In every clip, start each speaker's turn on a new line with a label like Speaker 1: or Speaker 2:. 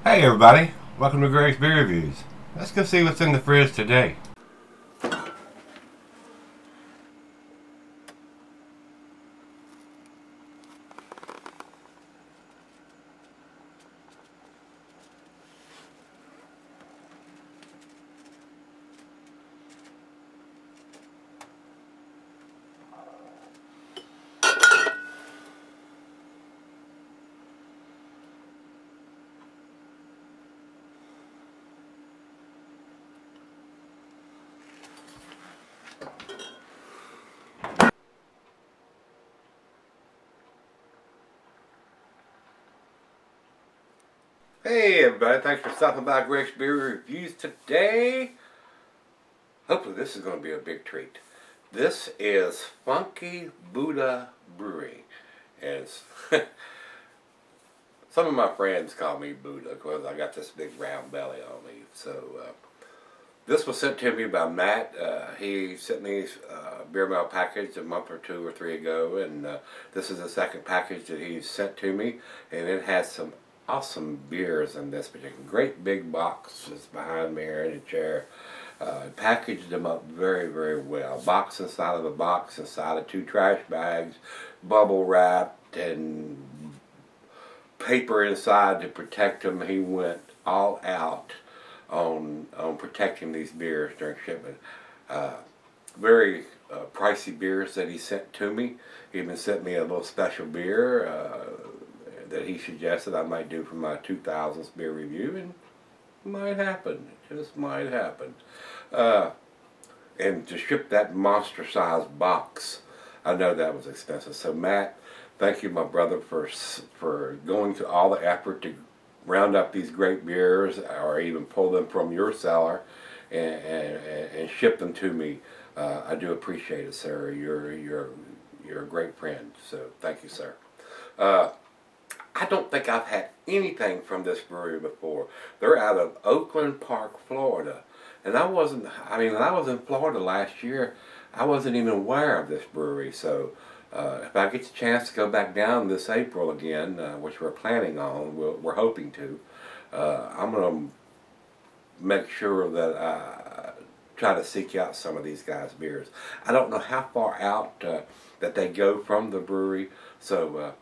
Speaker 1: Hey everybody, welcome to Gregsbeerreviews. Let's go see what's in the fridge today. Hey everybody, thanks for stopping by Gregsbeerreviews today. Hopefully this is going to be a big treat. This is Funky Buddha Brewing. And some of my friends call me Buddha because I got this big round belly on me. So this was sent to me by Matt. He sent me a beer mail package a month or two or three ago, and this is the second package that he sent to me, and it has some awesome beers in this particular great big box that's behind me here in the chair. Packaged them up very, very well. Box inside of a box, inside of 2 trash bags, bubble wrapped, and paper inside to protect them. He went all out on protecting these beers during shipment. Very pricey beers that he sent to me. He even sent me a little special beer that he suggested I might do for my 2000s beer review, and it might happen. It just might happen. And to ship that monster-sized box, I know that was expensive. So Matt, thank you, my brother, for going to all the effort to round up these great beers, or even pull them from your cellar and ship them to me. I do appreciate it, sir. You're a great friend. So thank you, sir. I don't think I've had anything from this brewery before. They're out of Oakland Park, Florida. And I was in Florida last year, I wasn't even aware of this brewery. So if I get the chance to go back down this April again, which we're planning on, we're hoping to, I'm going to make sure that I try to seek out some of these guys' beers. I don't know how far out that they go from the brewery, so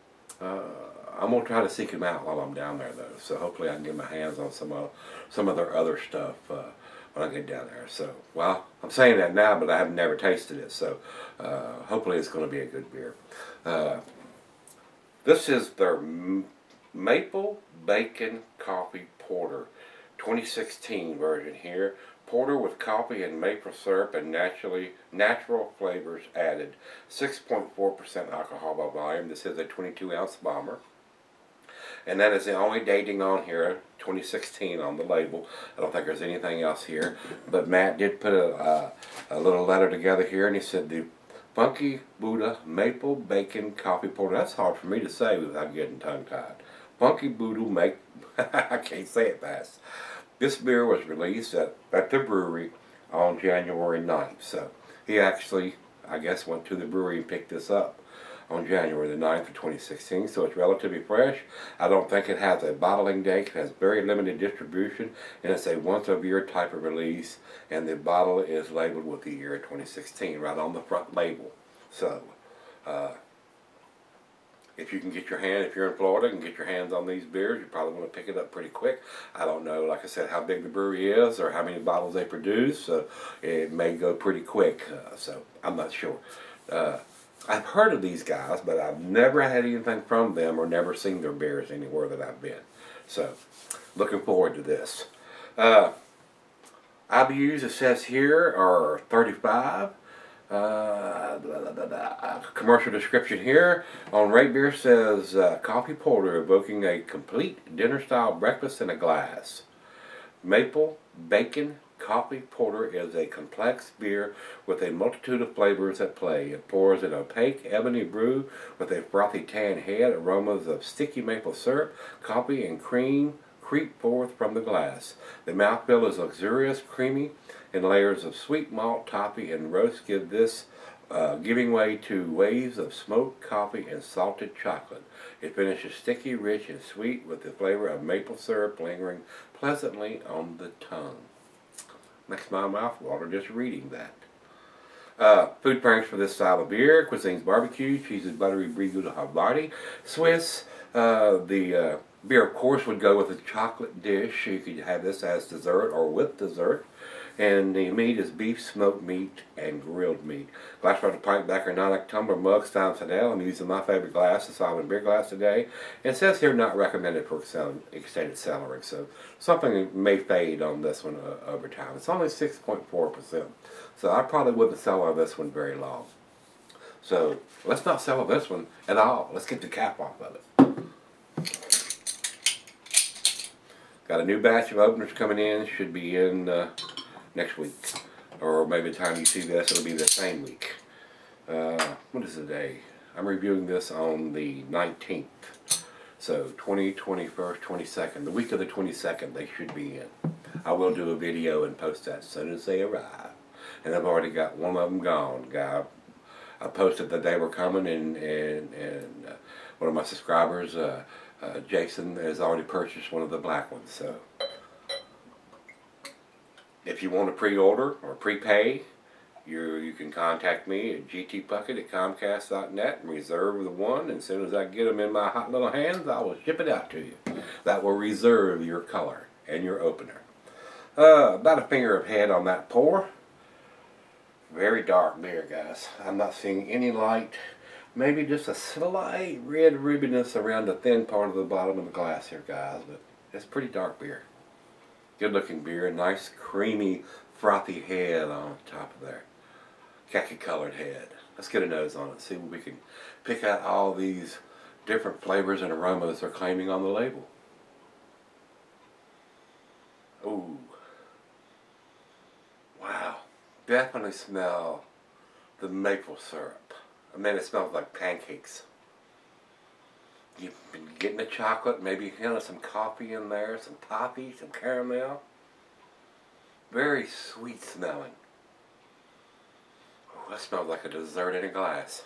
Speaker 1: I'm going to try to seek them out while I'm down there, though. So hopefully I can get my hands on some of their other stuff when I get down there. So, well, I'm saying that now, but I have never tasted it. So hopefully it's going to be a good beer. This is their Maple Bacon Coffee Porter, 2016 version here. Porter with coffee and maple syrup and natural flavors added. 6.4% alcohol by volume. This is a 22-ounce bomber. And that is the only dating on here, 2016 on the label. I don't think there's anything else here. But Matt did put a little letter together here, and he said the Funky Buddha Maple Bacon Coffee Porter. That's hard for me to say without getting tongue-tied. Funky Buddha I can't say it fast. This beer was released at the brewery on January 9th. So he actually, I guess, went to the brewery and picked this up on January the 9th of 2016, so it's relatively fresh. I don't think it has a bottling date. It has very limited distribution, and it's a once-a-year type of release, and the bottle is labeled with the year 2016 right on the front label. So, if you can get your hand, if you're in Florida and get your hands on these beers, you probably want to pick it up pretty quick. I don't know, like I said, how big the brewery is or how many bottles they produce, so it may go pretty quick, so I'm not sure. I've heard of these guys, but I've never had anything from them or never seen their beers anywhere that I've been. So, looking forward to this. IBUs, it says here, are 35. Commercial description here on Rate Beer says, coffee porter evoking a complete dinner-style breakfast in a glass. Maple, bacon, coffee porter is a complex beer with a multitude of flavors at play. It pours an opaque ebony brew with a frothy tan head. Aromas of sticky maple syrup, coffee, and cream creep forth from the glass. The mouthfeel is luxurious, creamy, and layers of sweet malt, toffee, and roast give this giving way to waves of smoked coffee and salted chocolate. It finishes sticky, rich, and sweet with the flavor of maple syrup lingering pleasantly on the tongue. Makes my mouth water just reading that. Food pairings for this style of beer: cuisine's barbecue, cheese's buttery brie de Havarti, Swiss. The beer, of course, would go with a chocolate dish. You could have this as dessert or with dessert. And the meat is beef, smoked meat, and grilled meat. Glass for the pint, black or non-alc tumbler, mug, style Fidel. I'm using my favorite glass, the solid beer glass today. And it says here not recommended for extended cellaring, so something may fade on this one over time. It's only 6.4%, so I probably wouldn't sell on this one very long. So let's not sell on this one at all. Let's get the cap off of it. Got a new batch of openers coming in. Should be in next week, or maybe the time you see this, it'll be the same week. What is the day? I'm reviewing this on the 19th, so 20, 21st, 22nd, the week of the 22nd they should be in. I will do a video and post that as soon as they arrive, and I've already got one of them gone. I posted that they were coming, and one of my subscribers, Jason, has already purchased one of the black ones. So if you want to pre-order or prepay, you can contact me at gtpuckett@comcast.net and reserve the one. And as soon as I get them in my hot little hands, I will ship it out to you. That will reserve your color and your opener. About a finger of head on that pour. Very dark beer, guys. I'm not seeing any light. Maybe just a slight red rubbiness around the thin part of the bottom of the glass here, guys. But it's pretty dark beer. Good looking beer, nice creamy frothy head on top of there. Khaki colored head. Let's get a nose on it, see if we can pick out all these different flavors and aromas they're claiming on the label. Ooh. Wow. Definitely smell the maple syrup. I mean, it smells like pancakes. You've been getting the chocolate, maybe a hint of some coffee in there, some toffee, some caramel. Very sweet smelling. Oh, that smells like a dessert in a glass.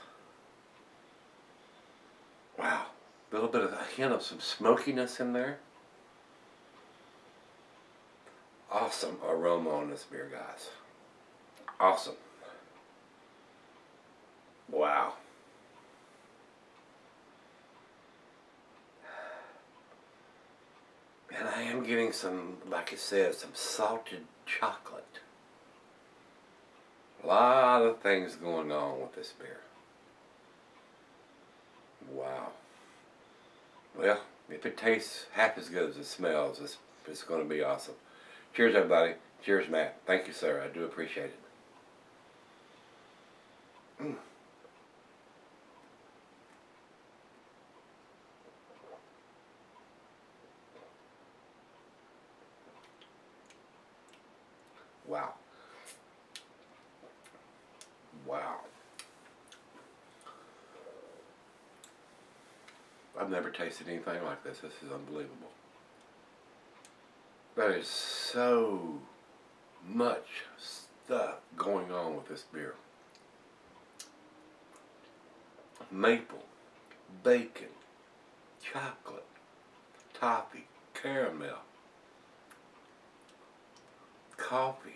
Speaker 1: Wow. A little bit of a hint of some smokiness in there. Awesome aroma on this beer, guys. Awesome. Wow. And I am getting some, like I said, some salted chocolate. A lot of things going on with this beer. Wow. Well, if it tastes half as good as it smells, it's going to be awesome. Cheers, everybody. Cheers, Matt. Thank you, sir. I do appreciate it. Wow. Wow. I've never tasted anything like this. This is unbelievable. There is so much stuff going on with this beer. Maple, bacon, chocolate, toffee, caramel, coffee.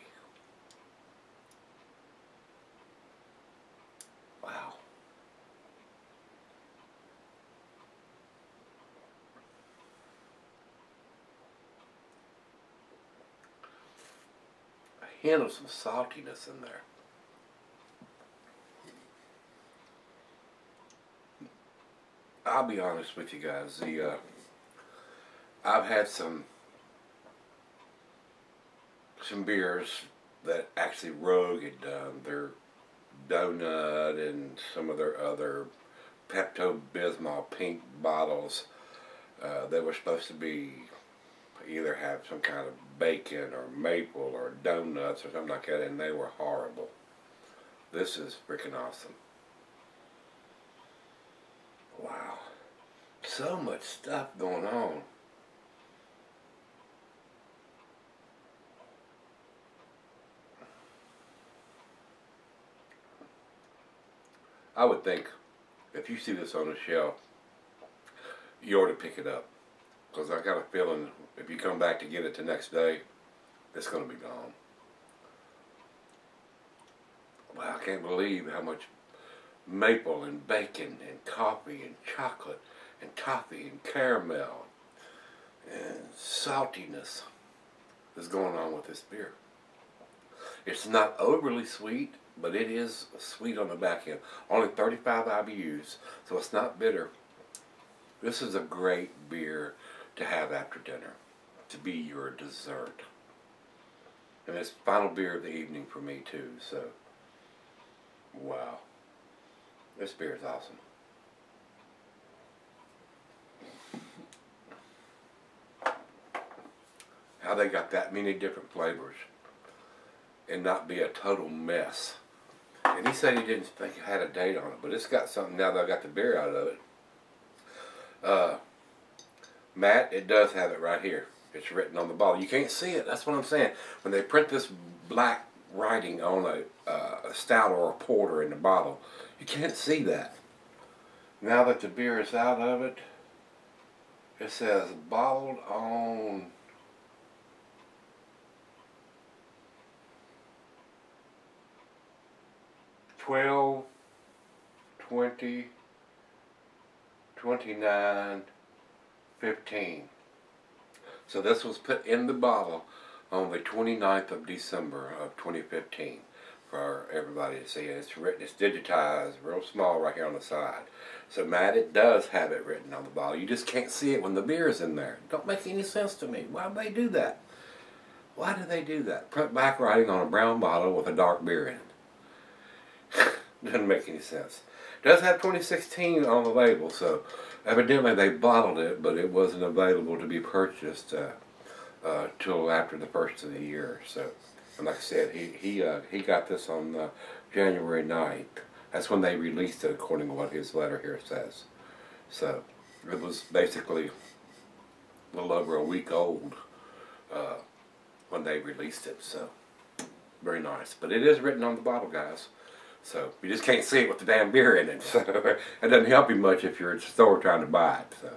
Speaker 1: Wow. A hint of some saltiness in there. I'll be honest with you guys. I've had some beers that actually Rogue had done. Their donut and some of their other Pepto-Bismol pink bottles that were supposed to be either have some kind of bacon or maple or donuts or something like that, and they were horrible. This is freaking awesome. Wow. So much stuff going on. I would think if you see this on the shelf, you ought to pick it up. Because I got a feeling if you come back to get it the next day, it's going to be gone. Wow, I can't believe how much maple and bacon and coffee and chocolate and toffee and caramel and saltiness is going on with this beer. It's not overly sweet, but it is sweet on the back end. Only 35 IBUs, so it's not bitter. This is a great beer to have after dinner, to be your dessert. And it's final beer of the evening for me too, so wow. This beer is awesome. How they got that many different flavors and not be a total mess. And he said he didn't think it had a date on it, but it's got something now that I got the beer out of it. Matt, it does have it right here. It's written on the bottle. You can't see it. That's what I'm saying. When they print this black writing on a stout or a porter in the bottle, you can't see that. Now that the beer is out of it, it says bottled on 12, 20, 29, 15. So this was put in the bottle on the 29th of December of 2015 for everybody to see. It's written, it's digitized, real small right here on the side. So Matt, it does have it written on the bottle. You just can't see it when the beer is in there. Don't make any sense to me. Why do they do that? Why do they do that? Print back writing on a brown bottle with a dark beer in it. Doesn't make any sense. It does have 2016 on the label, so evidently they bottled it, but it wasn't available to be purchased till after the first of the year. So, and like I said, he got this on January 9th. That's when they released it, according to what his letter here says. So it was basically a little over a week old when they released it. So very nice. But it is written on the bottle, guys. So you just can't see it with the damn beer in it. So it doesn't help you much if you're at the store trying to buy it. So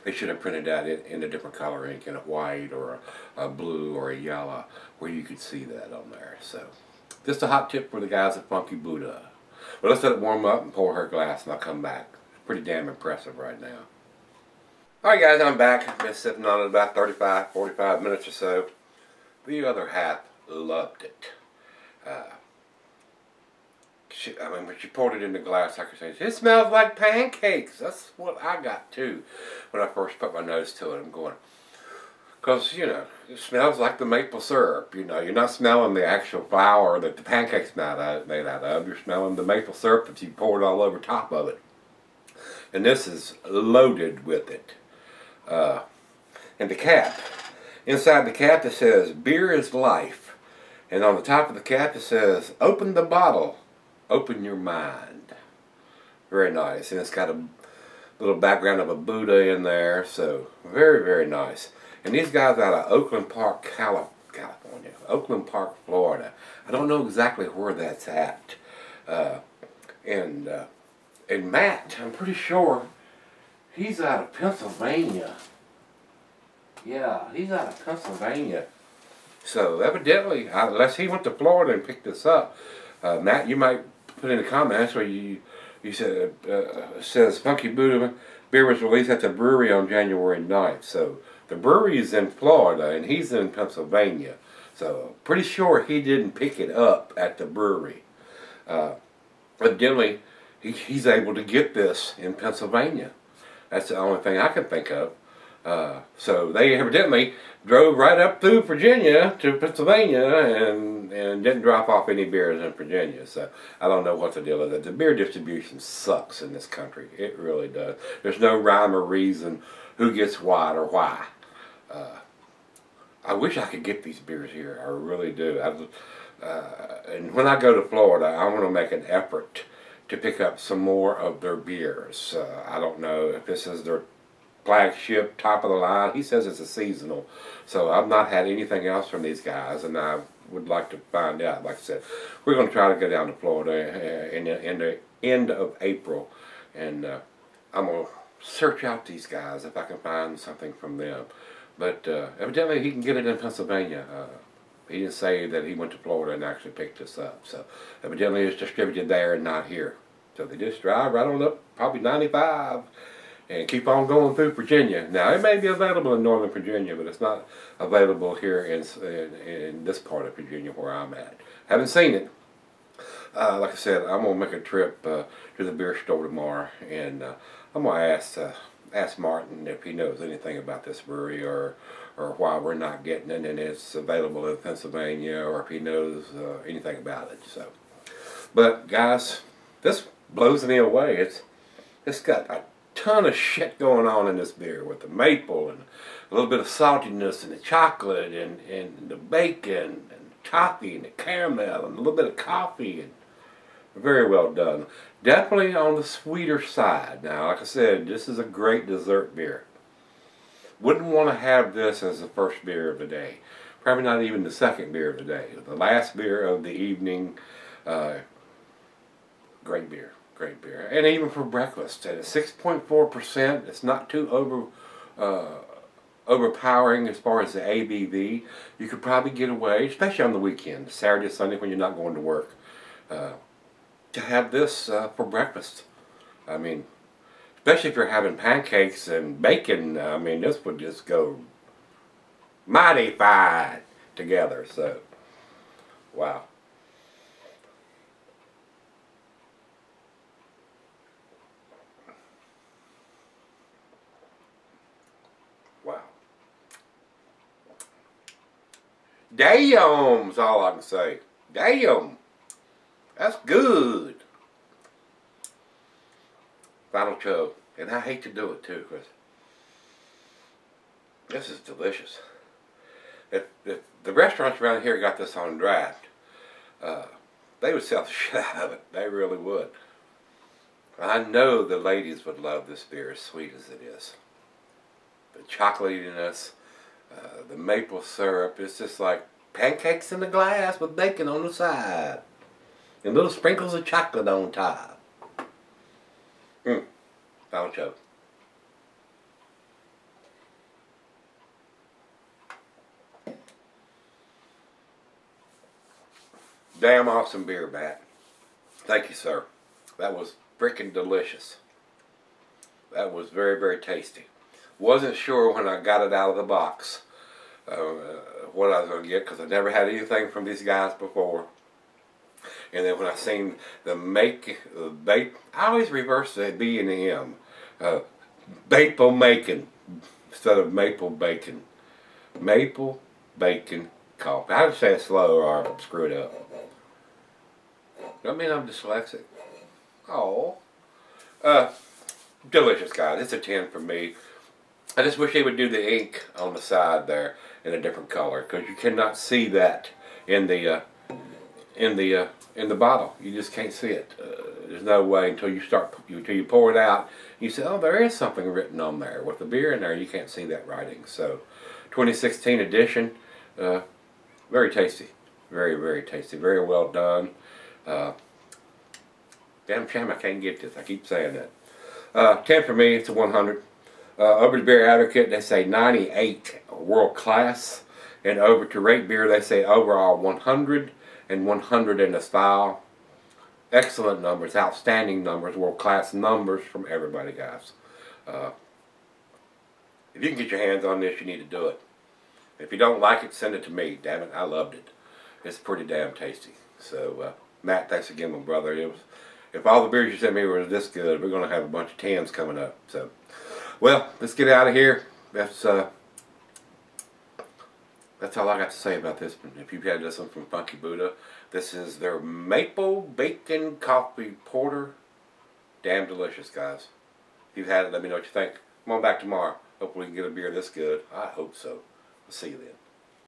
Speaker 1: they should have printed that in a different color ink, in a white or a blue or a yellow, where you could see that on there. So just a hot tip for the guys at Funky Buddha. But let's let it warm up and pour her glass, and I'll come back. It's pretty damn impressive right now. Alright guys, I'm back. I've been sitting on it about 35, 45 minutes or so. The other half loved it. When she poured it in the glass, like I said, it smells like pancakes. That's what I got too when I first put my nose to it. I'm going, because, you know, it smells like the maple syrup. You know, you're not smelling the actual flour that the pancake's made out of. You're smelling the maple syrup that you poured all over top of it. And this is loaded with it. And the cap. Inside the cap it says, "Beer is life." And on the top of the cap it says, "Open the bottle. Open your mind." Very nice. And it's got a little background of a Buddha in there. So very, very nice. And these guys out of Oakland Park, California. Oakland Park, Florida. I don't know exactly where that's at. And Matt, I'm pretty sure he's out of Pennsylvania. Yeah, he's out of Pennsylvania. So evidently, unless he went to Florida and picked this up, Matt, you might put in the comments where you said it says Funky Buddha beer was released at the brewery on January 9th. So the brewery is in Florida and he's in Pennsylvania. So pretty sure he didn't pick it up at the brewery. Evidently, he's able to get this in Pennsylvania. That's the only thing I can think of. So they evidently drove right up through Virginia to Pennsylvania and didn't drop off any beers in Virginia. So I don't know what the deal is. The beer distribution sucks in this country. It really does. There's no rhyme or reason who gets what or why. I wish I could get these beers here. I really do. And when I go to Florida, I want to make an effort to pick up some more of their beers. I don't know if this is their flagship, top of the line. He says it's a seasonal. So I've not had anything else from these guys, and I would like to find out. Like I said, we're going to try to go down to Florida in the end of April, and I'm going to search out these guys if I can find something from them. But evidently he can get it in Pennsylvania. He didn't say that he went to Florida and actually picked this up. So evidently it's distributed there and not here. So they just drive right on up, probably 95, and keep on going through Virginia. Now it may be available in Northern Virginia, but it's not available here in this part of Virginia where I'm at. Haven't seen it. Like I said, I'm gonna make a trip to the beer store tomorrow, and I'm gonna ask Martin if he knows anything about this brewery or why we're not getting it and it's available in Pennsylvania, or if he knows anything about it. So, but guys, this blows me away. It's got a ton of shit going on in this beer with the maple and a little bit of saltiness and the chocolate and the bacon and toffee and the caramel and a little bit of coffee, and very well done. Definitely on the sweeter side. Now, like I said, this is a great dessert beer. Wouldn't want to have this as the first beer of the day. Probably not even the second beer of the day. The last beer of the evening. Great beer. Great beer. And even for breakfast. At 6.4%, it's not too overpowering as far as the ABV. You could probably get away, especially on the weekend, Saturday, Sunday, when you're not going to work, to have this for breakfast. I mean, especially if you're having pancakes and bacon, I mean, this would just go mighty fine together. So, wow. Wow. Damn's all I can say. Damn. That's good. Final chug. And I hate to do it too, because this is delicious. If the restaurants around here got this on draft, they would sell the shit out of it. They really would. I know the ladies would love this beer as sweet as it is. The chocolatiness, the maple syrup, it's just like pancakes in a glass with bacon on the side. And little sprinkles of chocolate on top. Final chug. Damn awesome beer, Matt. Thank you, sir. That was freaking delicious. That was very, very tasty. Wasn't sure when I got it out of the box what I was going to get, because I never had anything from these guys before. And then when I seen the I always reverse the B and the M. Maple bacon instead of maple bacon. Maple bacon coffee. I would say it slow or I'll screw it up. Don't mean I'm dyslexic. Oh. Delicious, guys. It's a 10 for me. I just wish they would do the ink on the side there in a different color, because you cannot see that in the bottle. You just can't see it. There's no way until you pour it out. You say, oh, there is something written on there. With the beer in there, you can't see that writing. So, 2016 edition, very tasty, very, very tasty, very well done. Damn shame I can't get this. I keep saying that. 10 for me. It's a 100. Over to Beer Advocate, they say 98 world class, and over to Rate Beer, they say overall 100. And 100 in the style. Excellent numbers, outstanding numbers, world-class numbers from everybody, guys. If you can get your hands on this, you need to do it. If you don't like it, send it to me. Damn it, I loved it. It's pretty damn tasty. So, Matt, thanks again, my brother. If all the beers you sent me were this good, we're going to have a bunch of 10s coming up. So, well, let's get out of here. That's all I got to say about this one. If you've had this one from Funky Buddha, this is their Maple Bacon Coffee Porter. Damn delicious, guys. If you've had it, let me know what you think. Come on back tomorrow. Hopefully we can get a beer this good. I hope so. I'll see you then.